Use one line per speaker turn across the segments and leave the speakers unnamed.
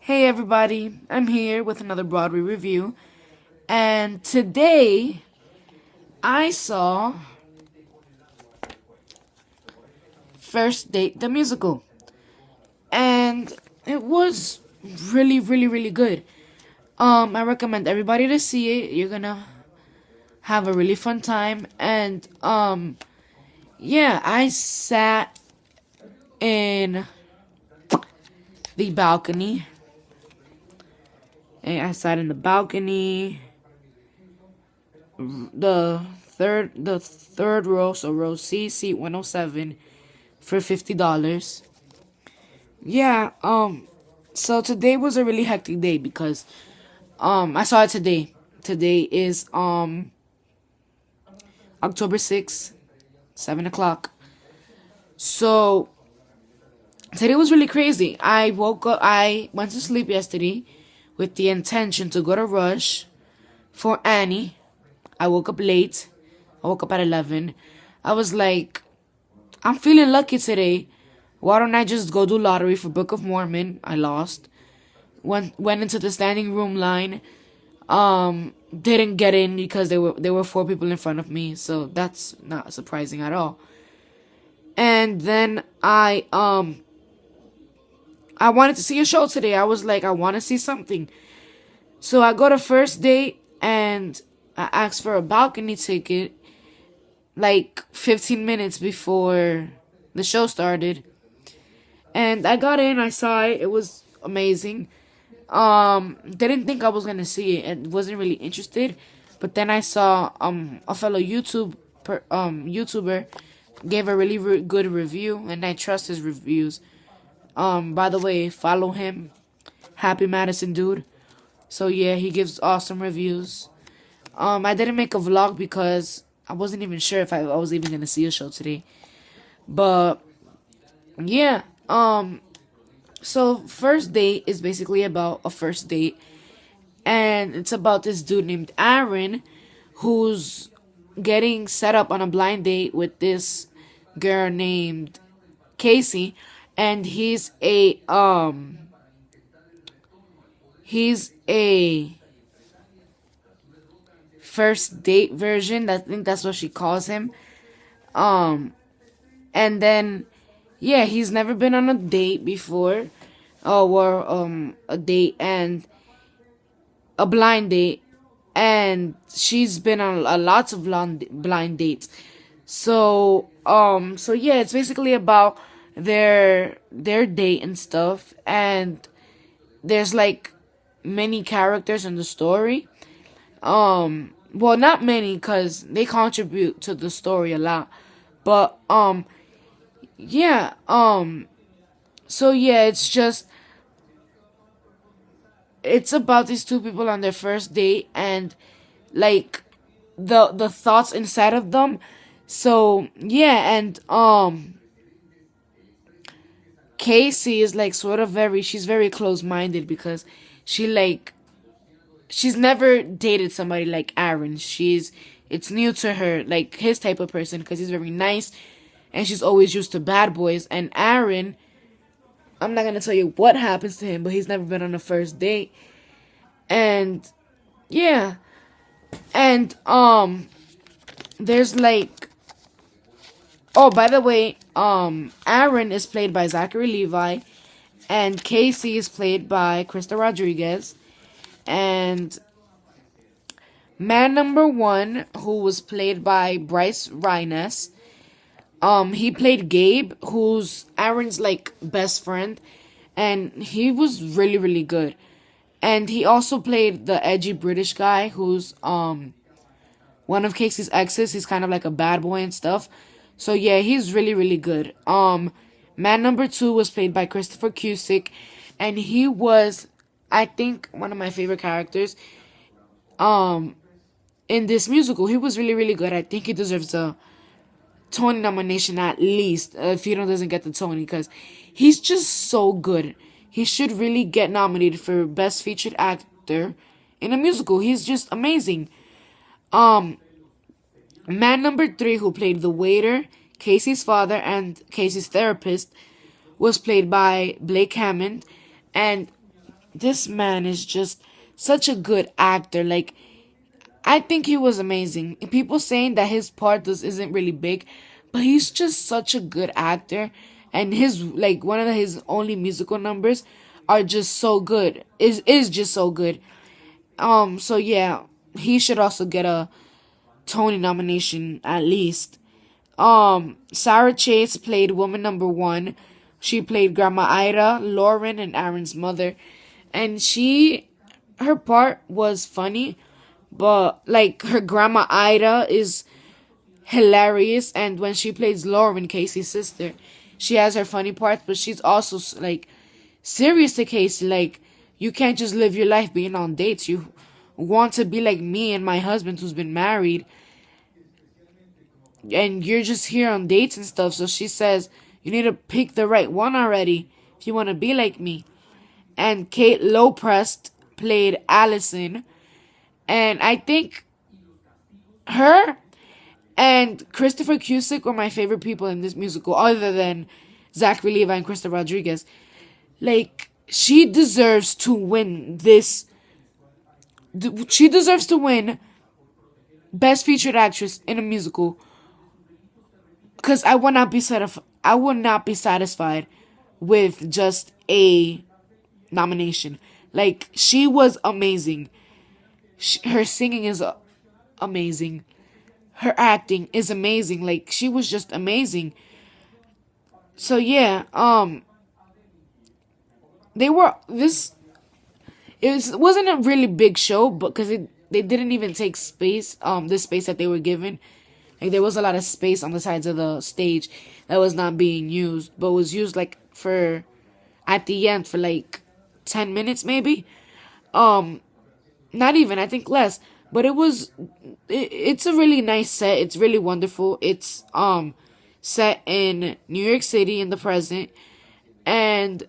Hey everybody, I'm here with another Broadway review, and today I saw First Date the musical, and it was really good. I recommend everybody to see it. You're gonna have a really fun time, and yeah, I sat in the balcony. And I sat in the balcony, the third row, so row C, seat 107, for $50. Yeah, so today was a really hectic day because, I saw it today. Today is, October 6th, 7 o'clock. So, today was really crazy. I went to sleep yesterday with the intention to go to Rush for Annie. I woke up late. I woke up at 11. I was like, I'm feeling lucky today. Why don't I just go do lottery for Book of Mormon? I lost. Went into the standing room line. Didn't get in because there were 4 people in front of me, so that's not surprising at all. And then I wanted to see a show today. I was like, I want to see something. So I go to First Date and I asked for a balcony ticket like 15 minutes before the show started. And I got in, I saw it. It was amazing. Didn't think I was going to see it. I wasn't really interested. But then I saw a fellow YouTuber gave a really good review, and I trust his reviews. By the way, follow him, Happy Madison Dude. So yeah, he gives awesome reviews. I didn't make a vlog because I wasn't even sure if I was even gonna see a show today. But yeah, so First Date is basically about a first date, and it's about this dude named Aaron who's getting set up on a blind date with this girl named Casey. And he's a first date version. I think that's what she calls him. And then yeah, he's never been on a date before, or a date and a blind date, and she's been on lots of blind dates. So yeah, it's basically about their date and stuff, and there's like many characters in the story. Well, not many because they contribute to the story a lot, but yeah, so yeah, it's about these 2 people on their first date and like the thoughts inside of them. So yeah, and Casey is like she's very close-minded because she's never dated somebody like Aaron. It's new to her, like his type of person, because he's very nice and she's always used to bad boys. And Aaron, I'm not gonna tell you what happens to him, but he's never been on a first date. And yeah, and there's like, oh, by the way, Aaron is played by Zachary Levi, and Casey is played by Krista Rodriguez, and man number 1, who was played by Bryce Rhines, he played Gabe, who's Aaron's like best friend, and he was really good. And he also played the edgy British guy who's one of Casey's exes. He's kind of like a bad boy and stuff. So yeah, he's really good. Man number 2 was played by Christopher Cusick, and he was, I think, one of my favorite characters in this musical. He was really good. I think he deserves a Tony nomination at least, if he doesn't get the Tony, because he's just so good. He should really get nominated for Best Featured Actor in a musical. He's just amazing. Man number 3, who played the waiter, Casey's father, and Casey's therapist, was played by Blake Hammond. And this man is just such a good actor. Like, I think he was amazing. People saying that his part isn't really big, but he's just such a good actor, and his like one of his only musical numbers are just so good. Is just so good. So yeah, he should also get a Tony nomination at least. Sarah Chase played woman number one. She played Grandma Ida, Lauren, and Aaron's mother, and her part was funny, but like her Grandma Ida is hilarious, and when she plays Lauren, Casey's sister, she has her funny parts, but she's also like serious to Casey. Like, you can't just live your life being on dates. You want to be like me and my husband who's been married, and you're just here on dates and stuff. So she says you need to pick the right one already if you want to be like me. And Kate Loprest played Allison, and I think her and Christopher Cusick were my favorite people in this musical, other than Zachary Levi and Krista Rodriguez. Like, she deserves to win this. She deserves to win Best Featured Actress in a Musical, because I would not be satisfied with just a nomination. Like, she was amazing. Her singing is amazing. Her acting is amazing. Like, she was just amazing. So yeah, they were this. Wasn't a really big show, but because they didn't even take space. The space that they were given, like there was a lot of space on the sides of the stage that was not being used, but was used like for at the end for like 10 minutes maybe. Not even, I think less. But it's a really nice set. It's really wonderful. It's set in New York City in the present, and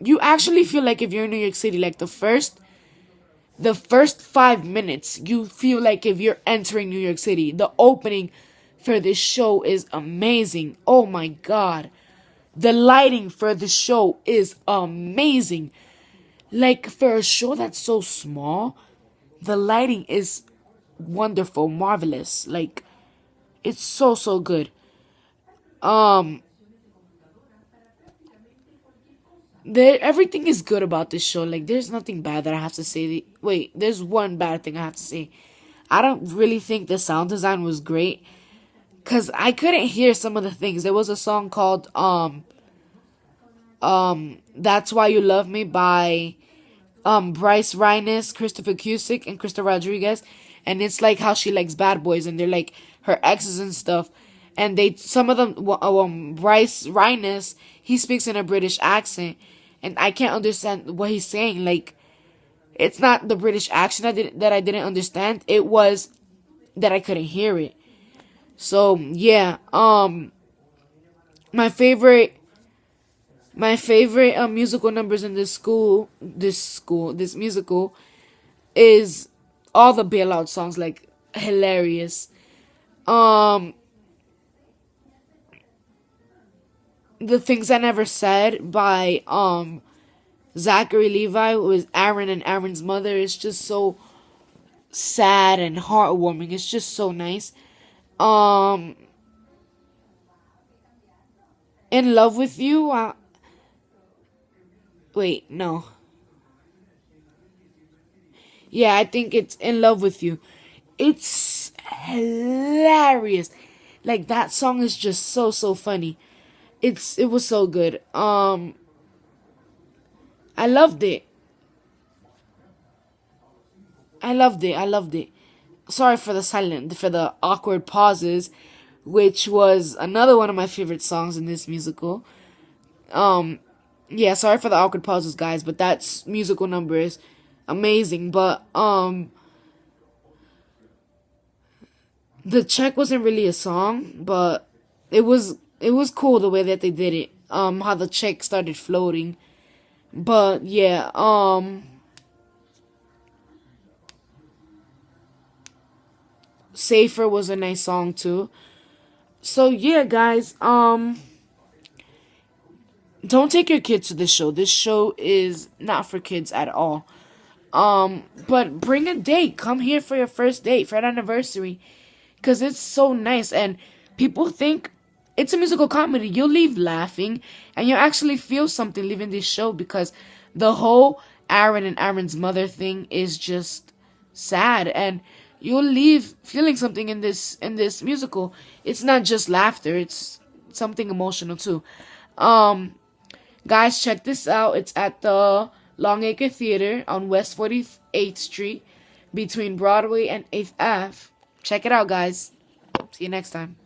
you actually feel like if you're in New York City, like the first 5 minutes, you feel like if you're entering New York City. The opening for this show is amazing. Oh my god. The lighting for the show is amazing. Like, for a show that's so small, the lighting is wonderful, marvelous. Like, it's so, so good. Everything is good about this show. Like, there's nothing bad that I have to say. Wait, there's one bad thing I have to say. I don't really think the sound design was great, because I couldn't hear some of the things. There was a song called, That's Why You Love Me by, Bryce Reines, Christopher Cusick, and Krista Rodriguez. And it's like how she likes bad boys, and they're like her exes and stuff. And some of them, Bryce Reines, he speaks in a British accent, and I can't understand what he's saying. Like, it's not the British accent that I didn't understand. It was that I couldn't hear it. So yeah, my favorite musical numbers in this musical is all the bailout songs. Like, hilarious. The Things I Never Said by Zachary Levi with Aaron and Aaron's mother is just so sad and heartwarming. It's just so nice. In Love with You. Wait, no. Yeah, I think it's In Love with You. It's hilarious. Like, that song is just so, so funny. It was so good. I loved it. I loved it. Sorry for the awkward pauses, which was another one of my favorite songs in this musical. Yeah, sorry for the awkward pauses, guys, but that musical number is amazing. But the check wasn't really a song, but it was cool the way that they did it. How the check started floating. But yeah, Safer was a nice song too. So yeah, guys, Don't take your kids to this show. This show is not for kids at all. But bring a date. Come here for your first date, for an anniversary, because it's so nice. And people think it's a musical comedy. You'll leave laughing, and you'll actually feel something leaving this show, because the whole Aaron and Aaron's mother thing is just sad, and you'll leave feeling something in this musical. It's not just laughter; it's something emotional too. Um, Guys, check this out. It's at the Longacre Theater on West 48th Street between Broadway and 8th Ave. Check it out, guys. See you next time.